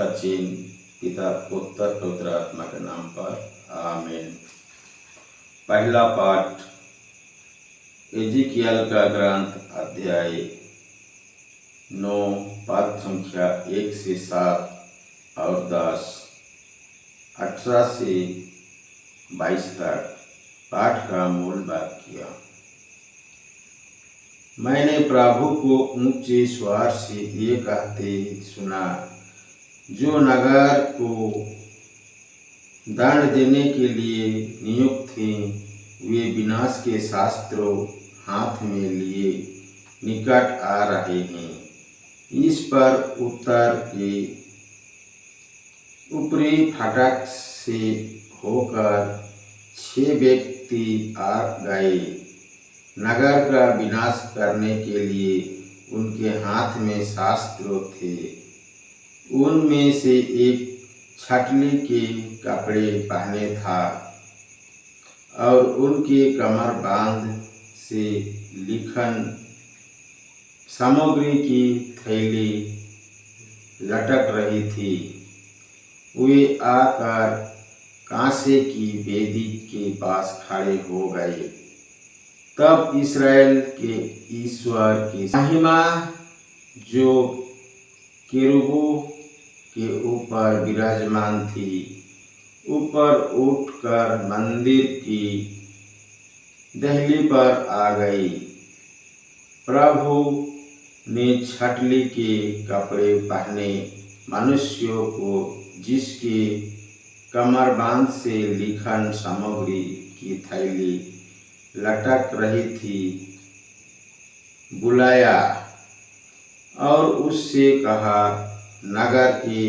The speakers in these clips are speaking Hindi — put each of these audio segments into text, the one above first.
उसका चिन्ह पिता पुत्र पवित्र आत्मा के नाम पर आमीन। पहला पाठ एजिकियल का ग्रंथ अध्याय 9 पद संख्या 1 से 7 और 10, 18 से 22 तक। पाठ का मूल वाक्य। मैंने प्रभु को ऊंचे स्वर से ये कहते सुना, जो नगर को दंड देने के लिए नियुक्त थे, वे विनाश के शास्त्रों हाथ में लिए निकट आ रहे हैं। इस पर उत्तर के ऊपरी फाटक से होकर 6 व्यक्ति आ गए। नगर का विनाश करने के लिए उनके हाथ में शास्त्र थे। उनमें से एक छटनी के कपड़े पहने था और उनके कमर बांध से लिखन सामग्री की थैली लटक रही थी। वे आकर कांसे की वेदी के पास खड़े हो गए। तब इस्राएल के ईश्वर की महिमा, जो केरूबों के ऊपर विराजमान थी, ऊपर उठकर मंदिर की दहली पर आ गई। प्रभु ने छटनी के कपड़े पहने मनुष्यों को, जिसके कमरबंद से लिखन सामग्री की थैली लटक रही थी, बुलाया और उससे कहा, नगर के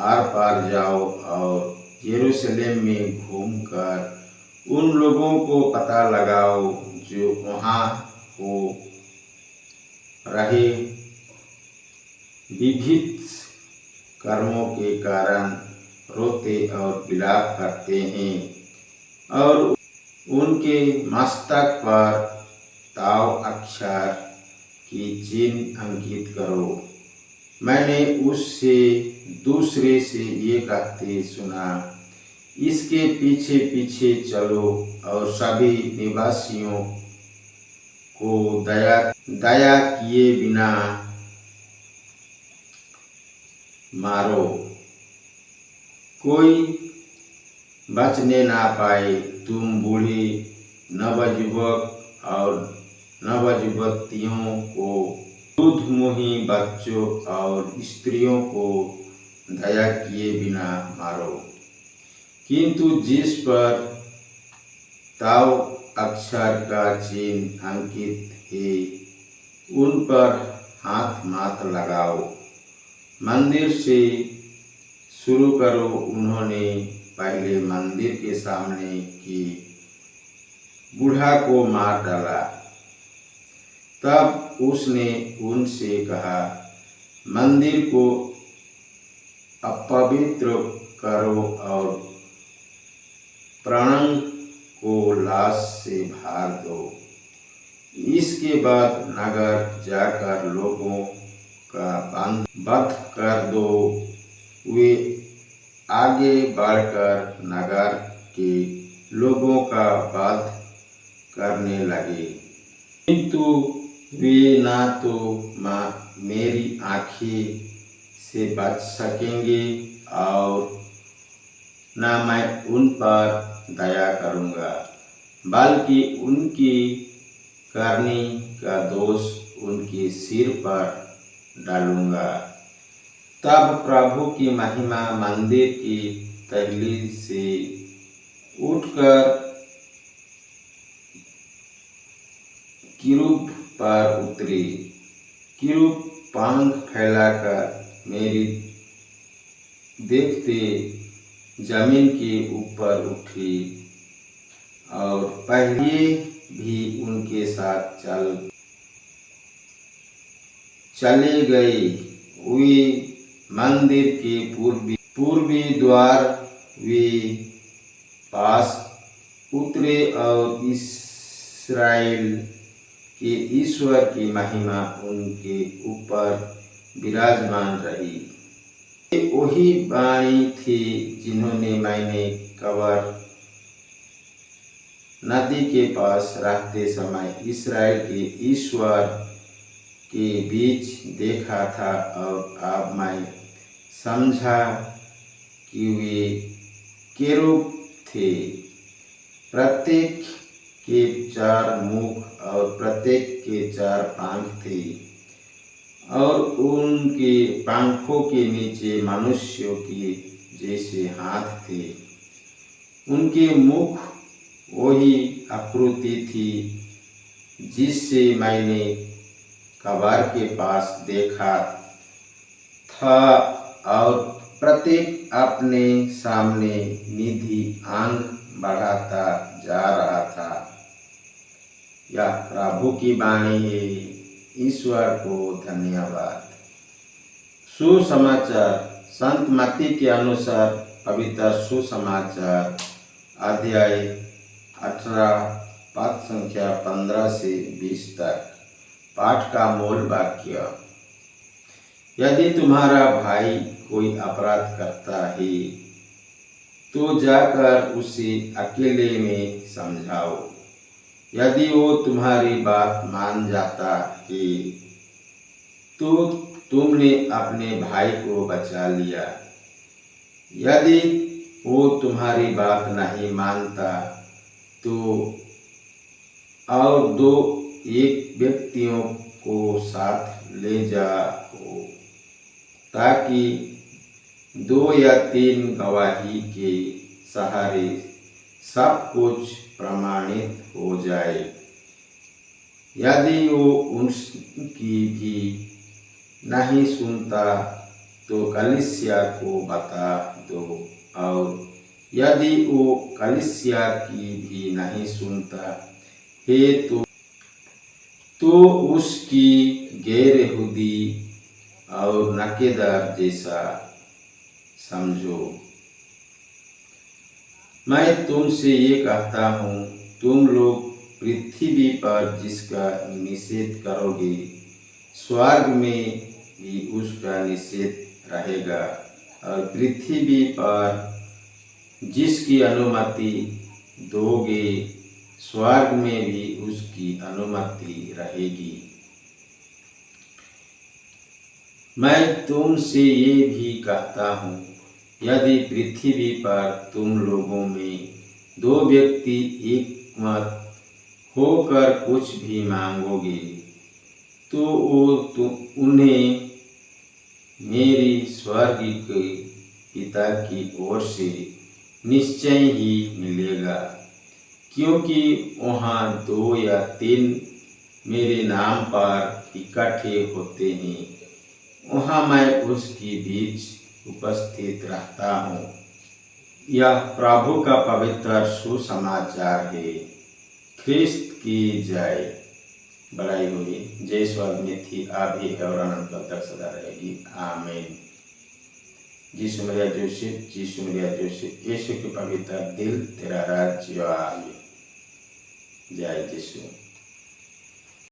आर पार जाओ और यरूशलेम में घूमकर उन लोगों को पता लगाओ जो वहाँ हो रहे विभिन्न कर्मों के कारण रोते और विलाप करते हैं, और उनके मस्तक पर ताव अक्षर की चिन्ह अंकित करो। मैंने उससे दूसरे से ये कहते सुना, इसके पीछे पीछे चलो और सभी निवासियों को दया किए बिना मारो, कोई बचने ना पाए। तुम बूढ़े, नवयुवक और नवयुवतियों को, दूधमुही बच्चों और स्त्रियों को दया किए बिना मारो, किंतु जिस पर ताव अक्षर का चिन्ह अंकित है, उन पर हाथ मत लगाओ। मंदिर से शुरू करो। उन्होंने पहले मंदिर के सामने की बूढ़ा को मार डाला। तब उसने उनसे कहा, मंदिर को अपवित्र करो और प्रांगण को लाश से भर दो। इसके बाद नगर जाकर लोगों का वध कर दो। वे आगे बढ़कर नगर के लोगों का वध करने लगे, किंतु वे ना तो मेरी आँखें से बच सकेंगे और न मैं उन पर दया करूँगा, बल्कि उनकी करनी का दोष उनके सिर पर डालूँगा। तब प्रभु की महिमा मंदिर की तहली से उठकर किरूब पर उतरी। किरूब पंख फैलाकर मेरी देखते जमीन के ऊपर उठी और पहले भी उनके साथ चले गए। वे मंदिर के पूर्वी द्वार वे पास उतरे और इस्राएल के ईश्वर की महिमा उनके ऊपर विराजमान रही। वही वाणी थी जिन्होंने मैंने कबर नदी के पास रहते समय इस्राएल के ईश्वर के बीच देखा था, और अब मैं समझा कि वे केरूब थे। प्रत्येक के 4 मुख और प्रत्येक के 4 पंख थे, और उनके पंखों के नीचे मनुष्यों के जैसे हाथ थे। उनके मुख वही आकृति थी जिससे मैंने कब्र के पास देखा था, और प्रत्येक अपने सामने निधि आंग बढ़ाता जा रहा था। यह प्रभु की वाणी है। ईश्वर को धन्यवाद। सुसमाचार संत मत्ती के अनुसार पवित्र सुसमाचार अध्याय 18 पद संख्या 15 से 20 तक। पाठ का मूल वाक्य। यदि तुम्हारा भाई कोई अपराध करता है तो जाकर उसे अकेले में समझाओ। यदि वो तुम्हारी बात मान जाता है तो तुमने अपने भाई को बचा लिया। यदि वो तुम्हारी बात नहीं मानता तो और 2 एक व्यक्तियों को साथ ले जाओ, ताकि 2 या 3 गवाही के सहारे सब कुछ प्रमाणित हो जाए। यदि वो उनकी भी नहीं सुनता तो कलीसिया को बता दो, और यदि वो कलीसिया की भी नहीं सुनता है तो उसकी गैर यहूदी और नकेदार जैसा समझो। मैं तुमसे ये कहता हूँ, तुम लोग पृथ्वी पर जिसका निषेध करोगे स्वर्ग में भी उसका निषेध रहेगा, और पृथ्वी पर जिसकी अनुमति दोगे स्वर्ग में भी उसकी अनुमति रहेगी। मैं तुमसे ये भी कहता हूँ, यदि पृथ्वी पर तुम लोगों में 2 व्यक्ति एक मत होकर कुछ भी मांगोगे तो वो उन्हें मेरी स्वर्गीय पिता की ओर से निश्चय ही मिलेगा। क्योंकि वहाँ 2 या 3 मेरे नाम पर इकट्ठे होते हैं, वहाँ मैं उसके बीच उपस्थित रहता हूँ। यह प्रभु का पवित्र सुसमाचार है। ख्रिस्त की जय। बड़ाई हुई जय स्वर्ग में थी, अभी है और अनंत काल तक सदा रहेगी। आमीन। यीशु मरिया जोसेफ, यीशु मरिया जोसेफ, यीशु के पवित्र दिल, तेरा राज्य आए। जय यीशु।